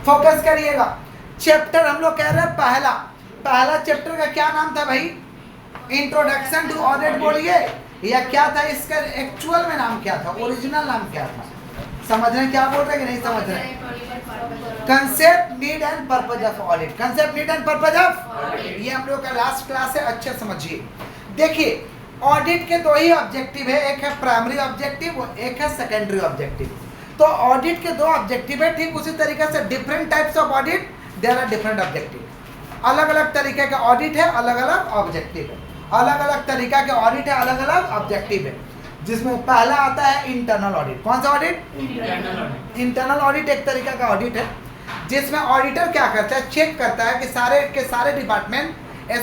Focus करिएगा। Chapter हम लोग कह रहे हैं पहला चैप्टर का क्या नाम था भाई? इंट्रोडक्शन टू ऑडिट बोलिए, या क्या था इसका एक्चुअल में नाम क्या था, ओरिजिनल नाम क्या था? समझ रहे हैं क्या बोल रहे हैं कि नहीं समझ रहे हैं? Concept, need and purpose of audit. Concept, need and purpose of, ये हम लोग का लास्ट क्लास है, अच्छे समझिए। देखिए ऑडिट के दो ही ऑब्जेक्टिव है, एक है प्राइमरी ऑब्जेक्टिव, एक है सेकेंडरी ऑब्जेक्टिव। तो ऑडिट के दो ऑब्जेक्टिव है, ठीक उसी तरीके से different types of audit, there are different objective. अलग अलग तरीके का ऑडिट है, अलग अलग ऑब्जेक्टिव है। अलग अलग तरीका के ऑडिट है, अलग अलग ऑब्जेक्टिव है। जिसमें पहला आता है इंटरनल ऑडिट। कौन सा ऑडिट? इंटरनल ऑडिट एक तरीका का ऑडिट है जिसमें ऑडिटर क्या करता है, चेक करता है कि सारे के सारे डिपार्टमेंट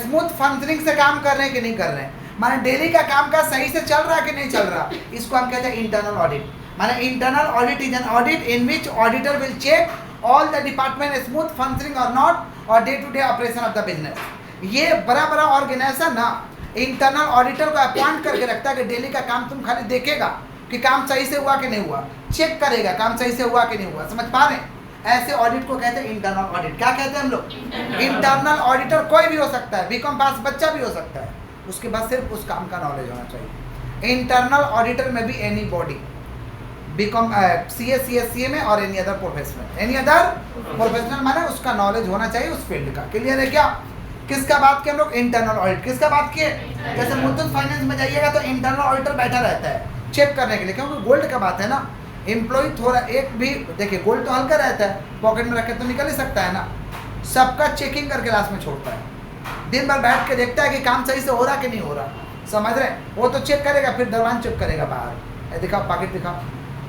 स्मूथ फंक्शनिंग से काम कर रहे हैं कि नहीं कर रहे हैं, माने डेली का काम का सही से चल रहा है कि नहीं चल रहा। इसको हम कहते हैं इंटरनल ऑडिट। माने internal audit is an audit in which auditor will check all the department smooth functioning और नॉट और day to day operation of the business. ये बड़ा बड़ा ऑर्गेनाइजेशन ना इंटरनल ऑडिटर को अपॉइंट करके रखता है कि डेली का काम तुम खाली देखेगा कि काम सही से हुआ कि नहीं हुआ, चेक करेगा काम सही से हुआ कि नहीं हुआ। समझ पा रहे हैं? ऐसे ऑडिट को कहते हैं इंटरनल ऑडिट। क्या कहते हैं हम लोग? इंटरनल ऑडिटर कोई भी हो सकता है, बीकॉम पास बच्चा भी हो सकता है, उसके बाद सिर्फ उस काम का नॉलेज होना चाहिए। इंटरनल ऑडिटर में भी any body, BCom CA, CSCA में और any other professional, any other professional माने उसका नॉलेज होना चाहिए उस फील्ड का। क्लियर है क्या? किसका बात किए हम लोग? Internal audit. किसका बात किए? जैसे मुथूट फाइनेंस में जाइएगा तो इंटरनल ऑडिटर बैठा रहता है चेक करने के लिए, क्योंकि गोल्ड का बात है ना। एम्प्लॉय थोड़ा एक भी देखिए, गोल्ड तो हल्का रहता है, पॉकेट में रख के तो निकल ही सकता है ना। सबका चेकिंग करके लास्ट में छोड़ता है, दिन भर बैठ के देखता है कि काम सही से हो रहा कि नहीं हो रहा। समझ रहे? वो तो चेक करेगा, फिर दरवान चेक करेगा, बाहर दिखाओ, पॉकेट दिखाओ,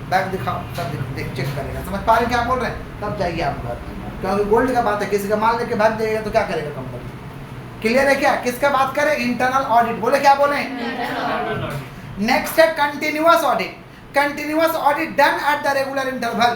बैग दिखाओ, सब चेक करेगा। समझ पा रहे क्या बोल रहे हैं? तब जाइए आप घर, क्योंकि गोल्ड का बात है, किसी का माल लेके भाग जाइएगा तो क्या करेगा कंपनी। क्लियर है क्या? किसका बात करें? Internal audit. बोले क्या बोले? नेक्स्ट है continuous audit. Continuous audit done at the regular interval.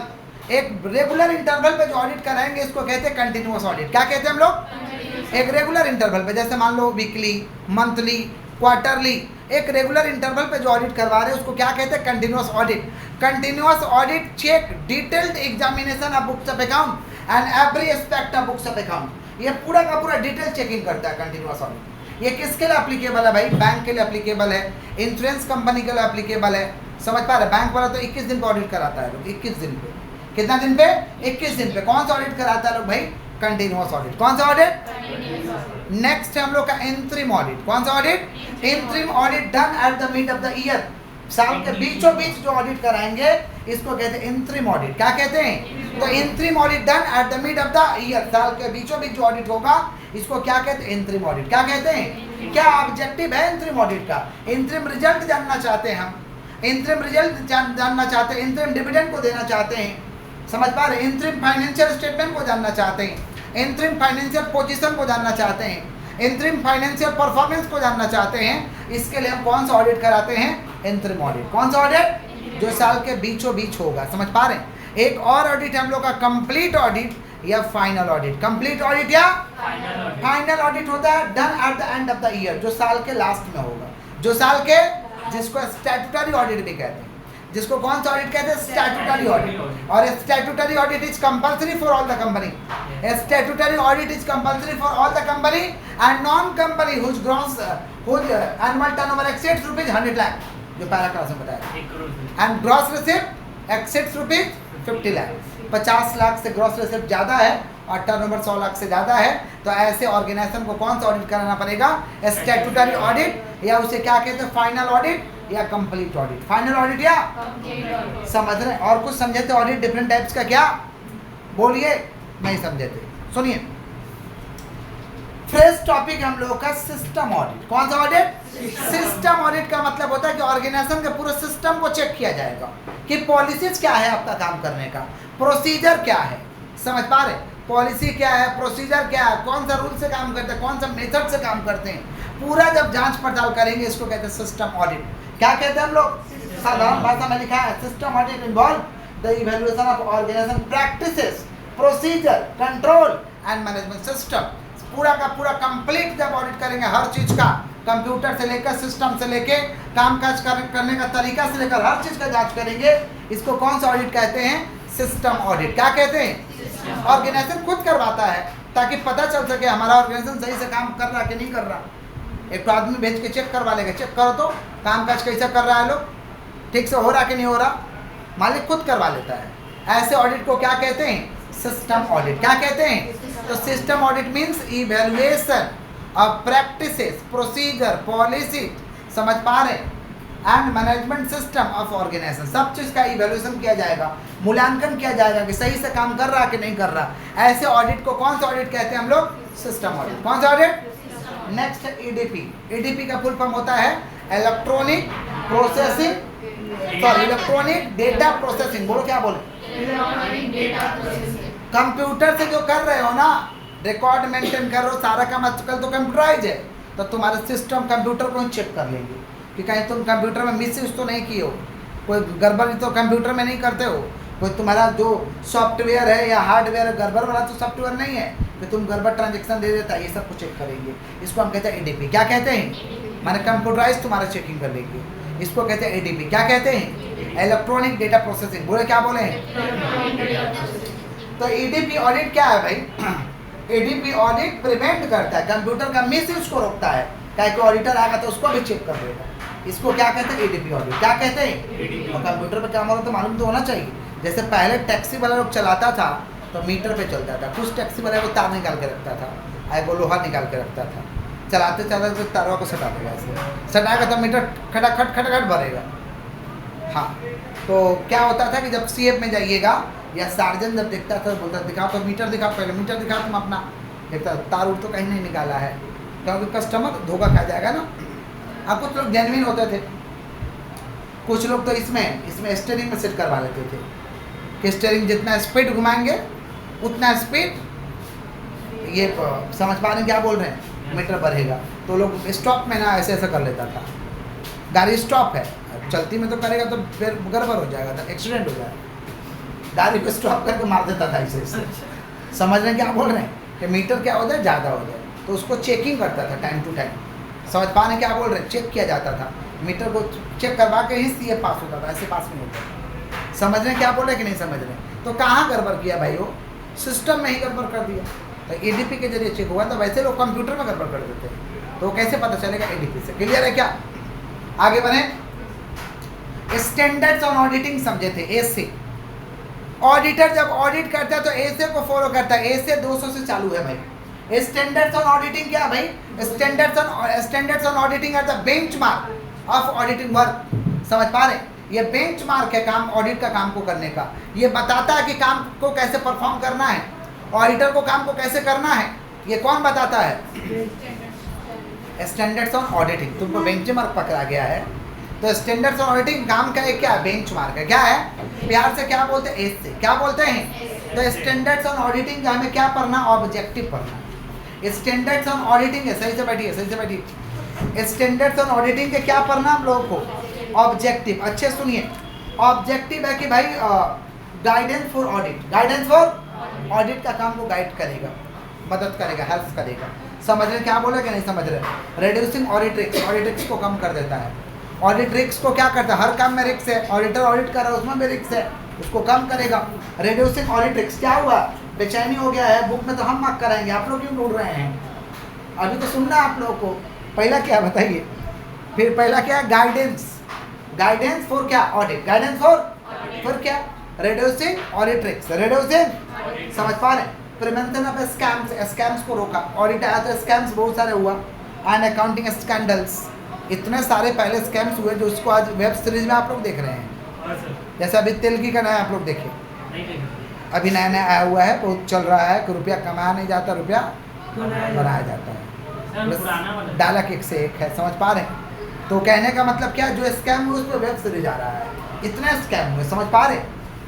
एक रेगुलर इंटरवल पे जो ऑडिट कराएंगे इसको कहते हैं कंटिन्यूअस ऑडिट। क्या कहते हैं हम लोग? एक रेगुलर इंटरवल पे, जैसे मान लो वीकली, मंथली, क्वार्टरली, एक रेगुलर इंटरवल पे जो ऑडिट करवा रहे हैं उसको क्या कहते हैं? Continuous audit. Continuous audit check detailed examination of books of account and every aspect of books of account. ये पूरा का पूरा डिटेल चेकिंग करता है कंटिन्यूअस ऑडिट। ये किसके लिए एप्लीकेबल है भाई? बैंक के लिए एप्लीकेबल है, इंश्योरेंस कंपनी के लिए एप्लीकेबल है। समझ पा रहे? बैंक वाला तो 21 दिन पे ऑडिट कराता है लोग, 21 दिन पे। कितना दिन पे? 21 दिन पे। कौन सा ऑडिट कराता है लोग भाई? Continuous audit. कौन सा ऑडिट? नेक्स्ट है हम लोग का इंटरिम ऑडिट। कौन सा audit? Interim audit done at the mid of the year. साल के बीचों बीच जो ऑडिट कराएंगे इसको कहते हैं इंटरिम ऑडिट। क्या कहते हैं? तो interim audit done at the mid of the year, साल के बीचों बीच जो ऑडिट होगा इसको क्या कहते हैं? Interim audit. क्या कहते हैं? क्या ऑब्जेक्टिव है इंटरिम ऑडिट का? इंटरिम रिजल्ट जानना चाहते हैं हम, इंटरिम रिजल्ट जानना चाहते हैं, इंटरिम डिविडेंड को देना चाहते हैं। समझ पा रहे? इंटरिम फाइनेंशियल स्टेटमेंट को जानना चाहते हैं, इंटरिम फाइनेंशियल पोजीशन को जानना चाहते हैं, इंटरिम फाइनेंशियल परफॉर्मेंस को जानना चाहते हैं। इसके लिए हम कौन सा ऑडिट कराते हैं? Interim audit. कौन सा ऑडिट? जो साल के बीचों बीच होगा। समझ पा रहे हैं? एक और ऑडिट हम लोग का कंप्लीट ऑडिट या फाइनल ऑडिट। कंप्लीट ऑडिट या फाइनल ऑडिट होता है done at the end of the year, जो साल के लास्ट में होगा, जो साल के, जिसको स्टैट्यूटरी ऑडिट भी कहते हैं। जिसको कौन सा ऑडिट कहते हैं? Statutory audit. और statutory audit is compulsory for all the company. Statutory audit is compulsory for all the company and non company whose gross whose annual turnover exceeds rupees 100 lakh, जो पैराग्राफ में बताया, and gross receipt exceeds rupees 50 lakh. 50 lakh से gross receipt ज़्यादा है और turnover 100 lakh से ज़्यादा है, तो ऐसे ऑर्गेनाइजेशन को कौन सा ऑडिट कराना पड़ेगा? स्टैट्यूटरी ऑडिट, या उसे क्या कहते हैं? फाइनल ऑडिट या कंप्लीट ऑडिट। फाइनल ऑडिट या समझ रहे? और कुछ समझे थे ऑडिट डिफरेंट टाइप्स का? क्या बोलिए? नहीं समझे थे? सुनिए, फ्रेश टॉपिक हम लोगों का सिस्टम ऑडिट। कौन सा ऑडिट? सिस्टम ऑडिट का मतलब होता है कि ऑर्गेनाइजेशन के पूरे सिस्टम को चेक किया जाएगा कि पॉलिसीज क्या है आपका काम करने का, प्रोसीजर क्या है। समझ पा रहे? पॉलिसी क्या है, प्रोसीजर क्या है, कौन सा रूल से काम करते हैं, कौन सा मेथड से काम करते हैं, पूरा जब जांच पड़ताल करेंगे इसको कहते हैं सिस्टम ऑडिट। क्या कहते हैं हम लोग? साधारण भाषा में लिखा है, system audit involve the evaluation of organisation practices, procedure, control and management system. पूरा का पूरा कंप्लीट जब ऑडिट करेंगे हर चीज का, कंप्यूटर से लेकर सिस्टम से लेकर कामकाज करने का तरीका से लेकर हर चीज का जांच करेंगे, इसको कौन सा ऑडिट कहते हैं? System audit. क्या कहते हैं? ऑर्गेनाइजेशन खुद करवाता है ताकि पता चल सके हमारा ऑर्गेनाइजेशन सही से काम कर रहा कि नहीं कर रहा। एक तो आदमी भेज के चेक करवा लेगा, चेक करो तो काम काज कैसा कर रहा है, लोग ठीक से हो रहा कि नहीं हो रहा, मालिक खुद करवा लेता है। ऐसे ऑडिट को क्या कहते हैं? System audit. क्या कहते हैं? तो system audit means evaluation of practices, procedure, policy, समझ पा रहे, and management system of organisation. सब चीज़ का इवैल्यूएशन किया जाएगा, मूल्यांकन किया जाएगा कि सही से काम कर रहा कि नहीं कर रहा। ऐसे ऑडिट को कौन सा ऑडिट कहते हैं हम लोग? System audit. कौन सा ऑडिट? Next EDP. ईडीपी का फुल फॉर्म होता है electronic processing, sorry electronic data processing. बोलो क्या बोले? कंप्यूटर से जो कर रहे हो ना, रिकॉर्ड मेंटेन कर रहे हो, सारा काम आजकल तो कंप्यूटराइज है, तो तुम्हारा सिस्टम कंप्यूटर को चेक कर लेंगे कि कहीं तुम कंप्यूटर में मिसयूज तो नहीं किए हो, कोई गड़बड़ी तो कंप्यूटर में नहीं करते हो, कोई तुम्हारा जो सॉफ्टवेयर है या हार्डवेयर गड़बड़ वाला तो सॉफ्टवेयर नहीं है कि तुम गड़बड़ ट्रांजेक्शन दे देता है, ये सब कुछ चेक करेंगे। इसको हम कहते हैं ईडीपी। क्या कहते हैं? माने कंप्यूटराइज तुम्हारा चेकिंग कर लेंगे, इसको कहते हैं ईडीपी। क्या कहते हैं? Electronic data processing. बोले क्या बोले हैं? तो ईडीपी ऑडिट क्या है भाई? ईडीपी ऑडिट प्रिवेंट करता है, कंप्यूटर का मिसयूज को रोकता है। क्या कोई ऑडिटर आएगा तो उसको भी चेक कर देगा। इसको क्या कहते हैं? EDP audit. क्या कहते हैं? और कंप्यूटर पे काम हो रहा तो मालूम तो होना चाहिए। जैसे पहले टैक्सी वाला लोग चलाता था तो मीटर पे चलता था, कुछ टैक्सी वाला वो तार निकाल के रखता था, वो लोहा निकाल के रखता था, चलाते चलाते तारों को सटा देगा, ऐसे सटाएगा तो मीटर खटाखट खटाखट भरेगा। हाँ, तो क्या होता था कि जब सीएफ में जाइएगा या सार्जन जब देखता था बोलता दिखाओ तो मीटर दिखाओ, पहले मीटर दिखाओ तुम अपना, देखता तार उड़ तो कहीं नहीं निकाला है, क्योंकि कस्टमर धोखा खा जाएगा ना। अब कुछ लोग जेन्युइन होते थे, कुछ लोग तो इसमें स्टीयरिंग में सेट करवा लेते थे कि स्टीयरिंग जितना स्पीड घुमाएंगे उतना स्पीड, ये समझ पा रहे हैं क्या बोल रहे हैं, मीटर बढ़ेगा। तो लोग स्टॉप में ना ऐसे ऐसा कर लेता था, गाड़ी स्टॉप है, चलती में तो करेगा तो फिर गड़बड़ हो जाएगा, तो एक्सीडेंट हो जाएगा, गाड़ी को स्टॉप करके मार देता था ऐसे। समझ रहे हैं क्या बोल रहे हैं कि मीटर क्या हो जाए, ज़्यादा हो जाए, तो उसको चेकिंग करता था टाइम टू टाइम। समझ पा रहे हैं क्या बोल रहे हैं? चेक किया जाता था, मीटर को चेक करवा के ही सीए पास होता था, ऐसे पास नहीं होता। समझ रहे हैं क्या बोल रहे हैं कि नहीं समझ रहे हैं? तो कहाँ गड़बड़ किया भाई? वो सिस्टम में ही गड़बड़ कर दिया। तो ईडीपी के जरिए चेक हुआ, तो वैसे लोग कंप्यूटर में गड़बड़ कर देते हैं, तो कैसे पता चलेगा? ईडीपी से। क्लियर है क्या? आगे बढ़े। स्टैंडर्ड्स ऑन ऑडिटिंग समझे थे, एसे। ऑडिटर जब ऑडिट करता है तो एसे को फॉलो करता है, एसे 200 से चालू है भाई। स्टैंडर्ड्स ऑन ऑडिटिंग क्या भाई? Standards on auditing are the benchmark of auditing work. समझ पा रहे? ये बेंचमार्क है काम, ऑडिट का काम को करने का। ये बताता है कि काम को कैसे परफॉर्म करना है, ऑडिटर को काम को कैसे करना है, ये कौन बताता है? Standards on auditing. तुमको बेंचमार्क पकड़ा गया है, तो स्टैंडर्ड्स ऑन ऑडिटिंग काम का एक क्या है? बेंचमार्क है। क्या है? प्यार से क्या बोलते हैं? एस से। क्या बोलते हैं? तो स्टैंडर्ड्स ऑन ऑडिटिंग का हमें क्या पढ़ना? ऑब्जेक्टिव पढ़ना। स्टैंडर्ड्स ऑन ऑडिटिंग है, सही से बैठिए, सही से बैठिए। स्टैंडर्ड्स ऑन ऑडिटिंग के क्या पढ़ना हम लोगों को? ऑब्जेक्टिव। अच्छे सुनिए, ऑब्जेक्टिव है कि भाई guidance for audit, guidance for audit का काम को गाइड करेगा, मदद करेगा, हेल्प करेगा। समझ रहे क्या बोले कि नहीं समझ रहे? Reducing audit risk, audit risk को कम कर देता है। ऑडिट रिस्क को क्या करता है? हर काम में रिस्क है, ऑडिटर ऑडिट कर रहा है उसमें भी रिस्क है, उसको कम करेगा। Reducing audit risk. क्या हुआ? बेचैनी हो गया है, बुक में तो हम मार्क कराएंगे, आप लोग क्यों ढूंढ रहे हैं? अभी तो सुनना है आप लोगों को। पहला क्या बताइए? फिर पहला क्या? गाइडेंस। गाइडेंस फॉर क्या? ऑडिट। गाइडेंस फॉर क्या? Reducing audit risk. रिड्यूसिंग, समझ पा रहे? प्रिवेंशन ऑफ स्कैम्स, स्कैम्स को रोका। ऑडिट आया तो स्कैम्स बहुत सारे हुआ, एंड अकाउंटिंग स्कैंडल्स, इतने सारे पहले स्कैम्स हुए जो उसको आज वेब सीरीज में आप लोग देख रहे हैं। जैसे अभी तेलगी का नया आप लोग देखिए, अभी नया नया आया हुआ है, बहुत चल रहा है कि रुपया कमाया नहीं जाता, रुपया बनाया जाता है। डाला एक से एक है, समझ पा रहे हैं? तो कहने का मतलब क्या? जो स्कैम हुए उस पर वेब सीरीज आ रहा है, इतने स्कैम हुए, समझ पा रहे?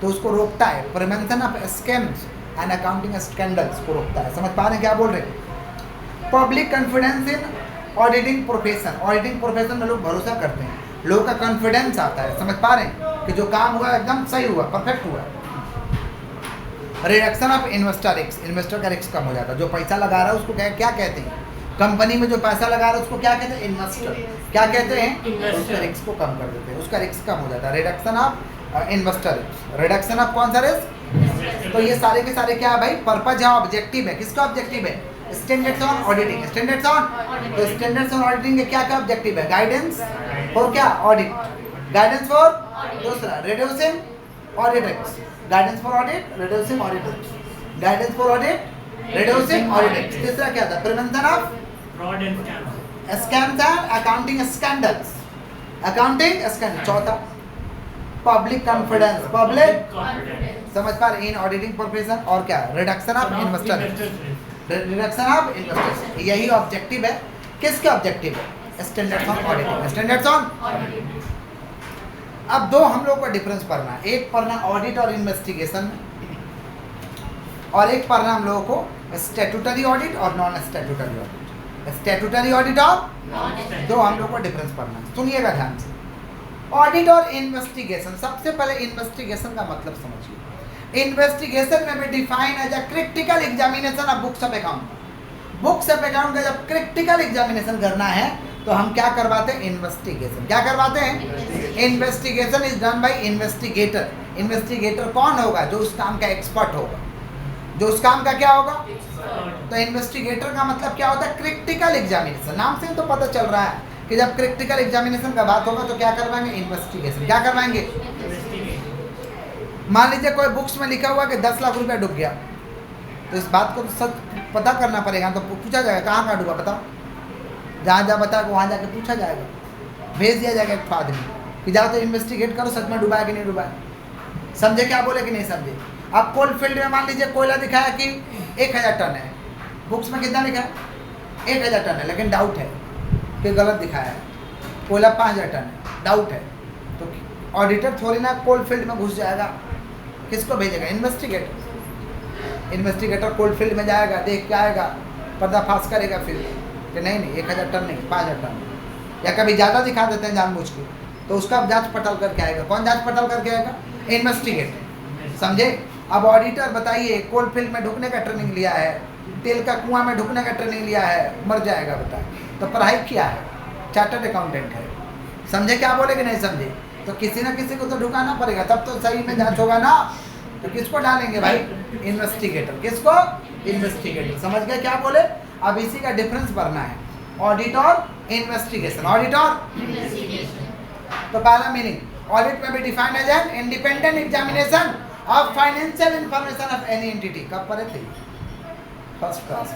तो उसको रोकता है, prevention of scams and accounting scandals को रोकता है। समझ पा रहे हैं क्या बोल रहे हैं? Public confidence in auditing profession. Auditing profession में लोग भरोसा करते हैं, लोगों का कॉन्फिडेंस आता है। समझ पा रहे हैं कि जो काम हुआ एकदम सही हुआ, परफेक्ट हुआ। Reduction of investor risk, investor का रिस्क कम हो जाता है। जो पैसा लगा रहा है उसको क्या कहते हैं? कंपनी में जो पैसा लगा रहा है उसको क्या कहते हैं? इन्वेस्टर। क्या कहते हैं? उसका रिस्क को कम कर देते हैं, उसका रिस्क कम हो जाता है। Reduction of investor risk. Reduction of कौन सा रिस्क? तो ये सारे के सारे क्या है भाई, पर्पज है, ऑब्जेक्टिव है। किसका ऑब्जेक्टिव है? Standards on auditing. Standards on, तो स्टैंडर्ड्स ऑन ऑडिटिंग के क्या क्या ऑब्जेक्टिव है? गाइडेंस फॉर क्या? ऑडिट। गाइडेंस फॉर दूसरा reducing audit risk. Guidance for audit, reducing audit risk. Guidance for audit, reducing audit risk. तीसरा क्या था? Prevention of fraud and scams and accounting scandals. Accounting scandal. चौथा public confidence. Public समझ पा रहे इन auditing profession. और क्या? Reduction of investor, reduction of investors. यही ऑब्जेक्टिव है। किसके ऑब्जेक्टिव है? Standards on auditing. Standards on. अब दो हम लोग का डिफरेंस पढ़ना है, एक पढ़ना ऑडिट और इन्वेस्टिगेशन में, और एक पढ़ना हम लोगों को स्टैट्यूटरी ऑडिट और non statutory audit. Statutory audit और दो हम लोग को डिफरेंस पढ़ना है। सुनिएगा ध्यान से। ऑडिट और इन्वेस्टिगेशन। सबसे पहले इन्वेस्टिगेशन का मतलब समझिए। इन्वेस्टिगेशन में भी define as a critical examination of books of account. Books of account का जब क्रिटिकल एग्जामिनेशन करना है तो हम क्या करवाते हैं? इन्वेस्टिगेशन। क्या करवाते हैं? Investigation is done bye investigator. Investigator कौन होगा? जो उस काम का एक्सपर्ट होगा, जो उस काम का क्या होगा? तो इन्वेस्टिगेटर का मतलब क्या होता है? Critical examination. नाम से तो पता चल रहा है कि जब क्रिटिकल एग्जामिनेशन का बात होगा तो क्या करवाएंगे? इन्वेस्टिगेशन। क्या करवाएंगे? मान लीजिए कोई बुक्स में लिखा हुआ कि 10 लाख रुपया डूब गया, तो इस बात को सच पता करना पड़ेगा। तो पूछा जाएगा कहाँ कहाँ डूबा बताओ। जहाँ जहाँ बताया वहाँ जाके पूछा जाएगा, भेज दिया जाएगा एक आदमी कि जाओ तो इन्वेस्टिगेट करो सच में डूबा है कि नहीं डूबा है। समझे क्या बोले कि नहीं समझे? अब कोल फील्ड में मान लीजिए कोयला दिखाया कि 1000 टन है, बुक्स में कितना लिखा है? 1000 टन है, लेकिन डाउट है कि गलत दिखाया है। कोयला 5000 टन है, डाउट है। तो ऑडिटर थोड़ी ना कोल फील्ड में घुस जाएगा, किसको भेजेगा? इन्वेस्टिगेटर। इन्वेस्टिगेटर कोल फील्ड में जाएगा, देख के आएगा, पर्दाफाश करेगा फिर कि नहीं 1000 टन नहीं 5000 टन, या कभी ज़्यादा दिखा देते हैं जानबूझ के, तो उसका जांच पड़ताल करके आएगा। कौन जांच पड़ताल करके आएगा? इन्वेस्टिगेटर। समझे? अब ऑडिटर बताइए कोल फील्ड में ढुकने का ट्रेनिंग लिया है, तेल का कुआं में ढुकने का ट्रेनिंग लिया है, मर जाएगा बताए। तो पढ़ाई किया है, चार्टर्ड अकाउंटेंट है। समझे क्या बोले कि नहीं समझे? तो किसी ना किसी को तो ढुकाना पड़ेगा, तब तो सही में जांच होगा ना। तो किसको डालेंगे भाई? इन्वेस्टिगेटर। किसको? इन्वेस्टिगेटर। समझ गए क्या बोले? अब इसी का डिफरेंस पढ़ना है, ऑडिट और इन्वेस्टिगेशन। ऑडिट और तो पहला मीनिंग, ऑडिट में भी defined as an independent examination of financial information of any entity. कब पढ़े थे? First class.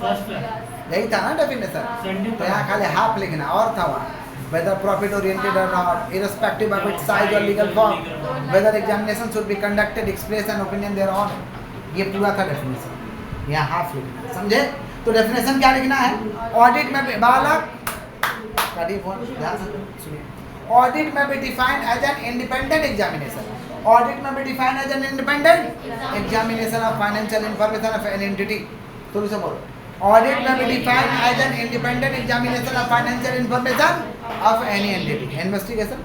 यही था ना डेफिनेशन। तो यहाँ खाली हाफ लिखना और था वहाँ, whether profit oriented or not, irrespective of its size or legal form, whether examination should be conducted, express an opinion thereon। ये पूरा था डेफिनेशन, यहाँ हाफ लिखना। समझे? तो डेफिनेशन क्या लिखना है? ऑडिट में भी बालक ध्यान से सुनिए, ऑडिट में भी defined as an independent examination. Audit में भी defined as an independent examination of financial information of an entity. शुरू से बोलो। ऑडिट में भी defined as an independent examination of financial information of any entity. Investigation,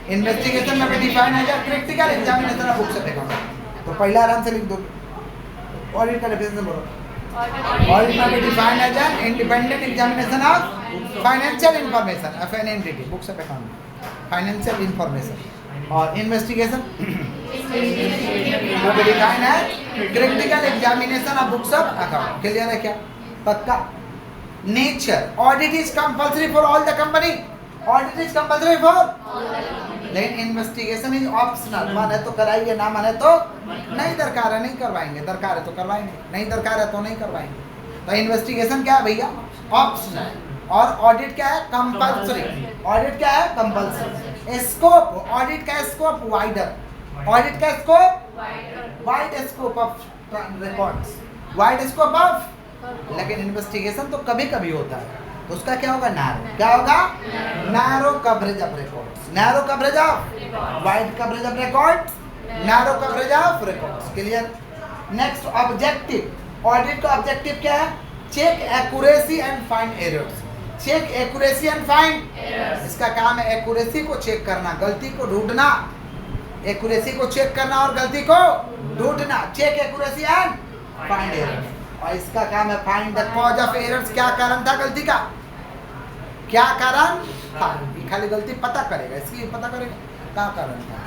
investigation में भी defined as an critical examination of books of account. तो पहला आराम से लिख दो, ऑडिट का डेफिनेशन बोलो। ऑडिट में भी defined as an independent examination of financial information of an entity, books of account, financial information. और इन्वेस्टिगेशन में भी डिफाइंड है critical examination of books of account. Clear है क्या? पक्का? Nature, audit is compulsory for all the company. Audit is compulsory for, लेकिन investigation is optional. माने तो कराइए, ना माने तो नहीं। दरकार है नहीं करवाएंगे, दरकार है तो करवाएंगे, नहीं दरकार है तो नहीं करवाएंगे। तो इन्वेस्टिगेशन क्या है भैया? ऑप्शनल। और ऑडिट क्या है? कंपल्सरी। ऑडिट क्या है? कंपल्सरी। स्कोप, ऑडिट का स्कोप वाइडर। ऑडिट का scope wide scope of records, wide scope of. लेकिन इन्वेस्टिगेशन तो कभी कभी होता है, तो उसका क्या होगा? नैरो। क्या होगा? Narrow coverage of records, narrow coverage of, wide coverage of records, narrow coverage of records. Clear? Next objective. Audit का ऑब्जेक्टिव क्या है? Check accuracy and find errors. Check accuracy and find errors. इसका काम है accuracy को check करना, गलती को ढूंढना। एक्यूरेसी को चेक करना और गलती को ढूंढना। Check accuracy and find errors. और इसका काम है find the cause of errors. क्या कारण था गलती का? क्या कारण था? ये खाली गलती पता करेगा, इसकी पता करेगा क्या कारण था।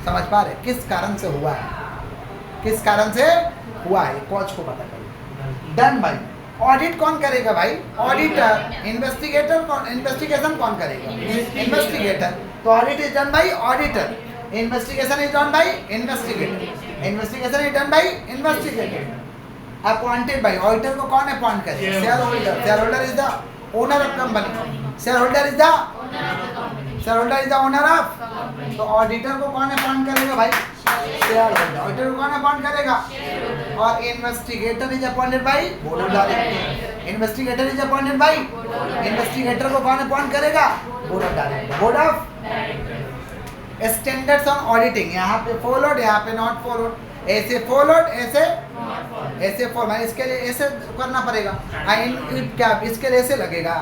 समझ पा रहे? किस कारण से हुआ है, किस कारण से हुआ है, कॉज को पता करो। डन भाई। ऑडिट कौन करेगा भाई? ऑडिटर। इन्वेस्टिगेटर कौन, इन्वेस्टिगेशन कौन करेगा? इन्वेस्टिगेटर। तो audit is done bye auditor, investigation is done bye investigator, investigation is done bye investigator. Appointed by auditor को कौन अपॉइंट करेगा? Share holder. Share holder is the owner of company, share holder is the owner of. तो auditor को कौन appoint करेगा भाई? Share holder. Auditor को कौन अपॉइंट करेगा? और investigator is appointed by board of director. Investigator is appointed by, investigator को कौन अपॉइंट करेगा? Board of director, board of. Standards on auditing, यहाँ पे फॉलोड, यहाँ पे नॉट फॉलोड। ऐसे फॉलोड, ऐसे फॉलो, इसके लिए ऐसे करना पड़ेगा। क्या इसके लिए ऐसे लगेगा?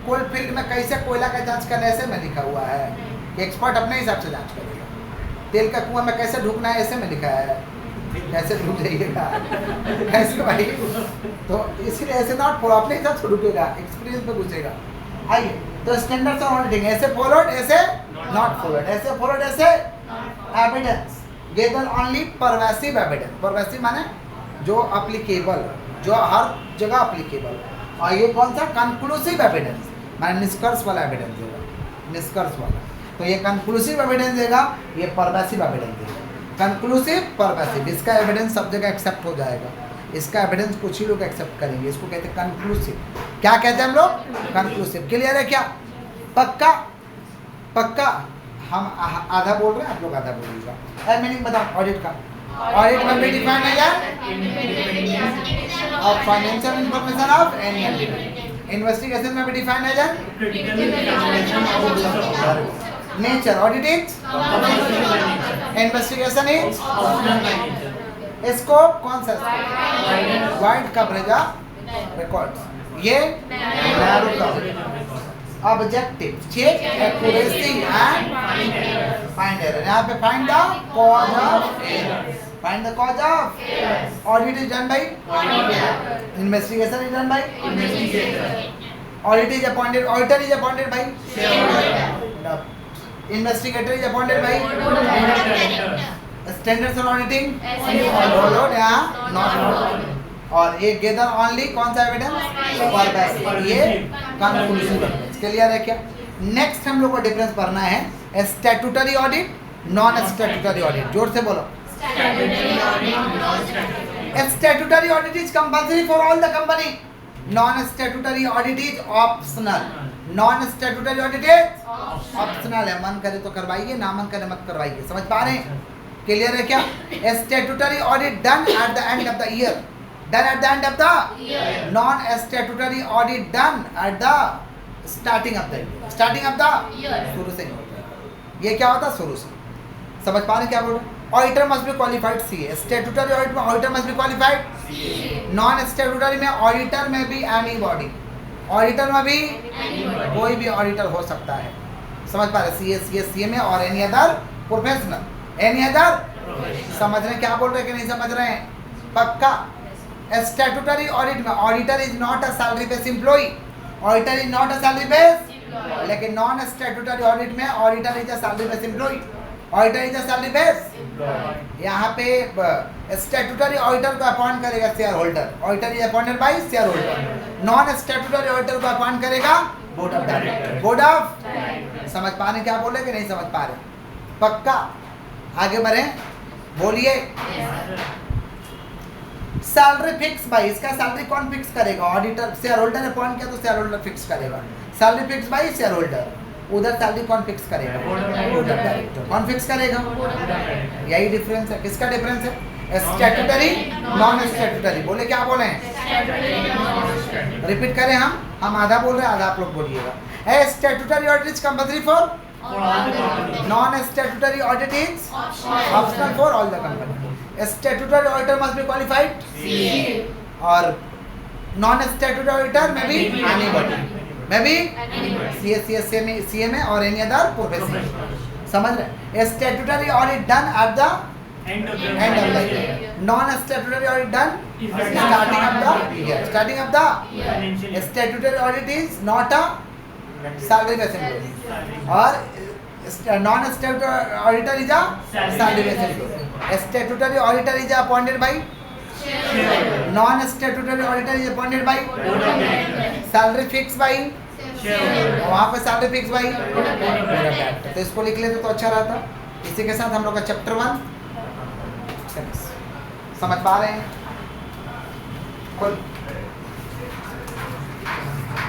कोल फील्ड में कैसे कोयला का जांच करने, ऐसे में लिखा हुआ है कि एक्सपर्ट अपने हिसाब से जांच करेगा। तेल का कुआं में कैसे ढूकना है, ऐसे में लिखा है, कैसे ढूक जाइएगा कैसे भाई? तो इसलिए ऐसे नॉट फॉलो, अपने हिसाब से ढूकेगा, एक्सपीरियंस पे घुसेगा। आइए, तो standards of auditing, as followed, as not followed, as followed, as evidence gather only pervasive evidence. Pervasive माने जो अप्लीकेबल, जो हर जगह अप्लीकेबल। और ये कौन सा? कंक्लूसिव एविडेंस, माने निष्कर्ष वाला एविडेंस देगा, निष्कर्ष वाला। तो ये कंक्लूसिव एविडेंस देगा, ये परवेसिव एविडेंस देगा। कंक्लूसिव, परवेसिव, इसका एविडेंस सब जगह एक्सेप्ट हो जाएगा, इसका एविडेंस कुछ ही लोग एक्सेप्ट करेंगे, इसको कहते हैं कंक्लूसिव। क्या कहते हैं हम लोग? कंक्लूसिव। क्लियर है क्या? पक्का? पक्का? हम आधा बोल रहे हैं, आप लोग आधा बोलिएगा। मीनिंग बताओ ऑडिट का। ऑडिट में भी डिफाइन है यार, of financial information of any entity. Investigation में भी डिफाइन है यार, nature. Audit is, investigation is, scope कौन सा? Wide coverage of records. ये narrow coverage. Objective, check accuracy and find error. यहाँ पे find the cause of error, find the cause of. Audit is done by, investigation is done by, audit is appointed, auditor is appointed by, investigator is appointed by, standards on auditing followed या not. और ये gather only कौन सा evidence? Pervasive, ये conclusive evidence. Clear है क्या? Next हम लोग को डिफरेंस पढ़ना है statutory audit, non statutory audit. जोर से बोलो। Statutory audit is compulsory for all the company, non statutory audit is optional. Non statutory audit is optional है, मन करे तो करवाइए, ना मन करे मत करवाइए। समझ पा रहे हैं? क्लियर है क्या? Statutory audit done at the end of the year, done at the end of the year. Non-statutory audit done at the starting of the year. Starting of the year. शुरू से नहीं होता है। ये क्या होता है? शुरू से। समझ पा रहे क्या बोल रहे? Auditor must be qualified CA. Statutory audit में auditor must be qualified CA. Non statutory में ऑडिटर में भी एनी बॉडी, ऑडिटर में भी कोई भी ऑडिटर हो सकता है। समझ पा रहे? सीए में और any other professional, any other. समझ रहे क्या बोल रहे कि नहीं समझ रहे हैं? पक्का? स्टैट्यूटरी ऑडिट में auditor is not a salary based employ, auditor is not a salary based. लेकिन नॉन स्टैट्यूटरी ऑडिट में auditor is a salary based employ, auditor is a salary based. यहाँ पे स्टैट्यूटरी ऑडिटर को appoint करेगा shareholder, auditor is appointed by shareholder. Non statutory auditor को appoint करेगा board of director, board of. समझ पा रहे क्या बोल रहे कि नहीं समझ पा रहे? पक्का? आगे बढ़े, बोलिए। सैलरी फिक्स बाय, इसका सैलरी कौन फिक्स करेगा? ऑडिटर। शेयर होल्डर अपॉइंट किया तो शेयर होल्डर फिक्स करेगा salary, fix bye share holder. उधर सैलरी कौन फिक्स करेगा? Board of director. कौन फिक्स करेगा? यही डिफरेंस है। किसका डिफरेंस है? Statutory, non statutory. बोले क्या बोले? रिपीट करें हम आधा बोल रहे हैं, आधा आप लोग बोलिएगा। Statutory audit is compulsory for, non statutory audit is optional for all the company. Statutory auditor must be qualified और नॉन स्टैट्यूटरी ऑडिटर में भी एनीबॉडी, में भी सीए में और एनी अदर प्रोफेशनल। समझ रहे? Statutory audit done at the end of the year, non statutory audit done starting of the year. Starting of the statutory audit is not a salary based employ और non statutory auditor is a salary based employ. Statutory auditor is appointed by non statutory auditor is appointed by salary fix by वहाँ पे salary fix bye तो इसको लिख लेते तो अच्छा रहता। इसी के साथ हम लोग का चैप्टर 1 समझ पा रहे हैं?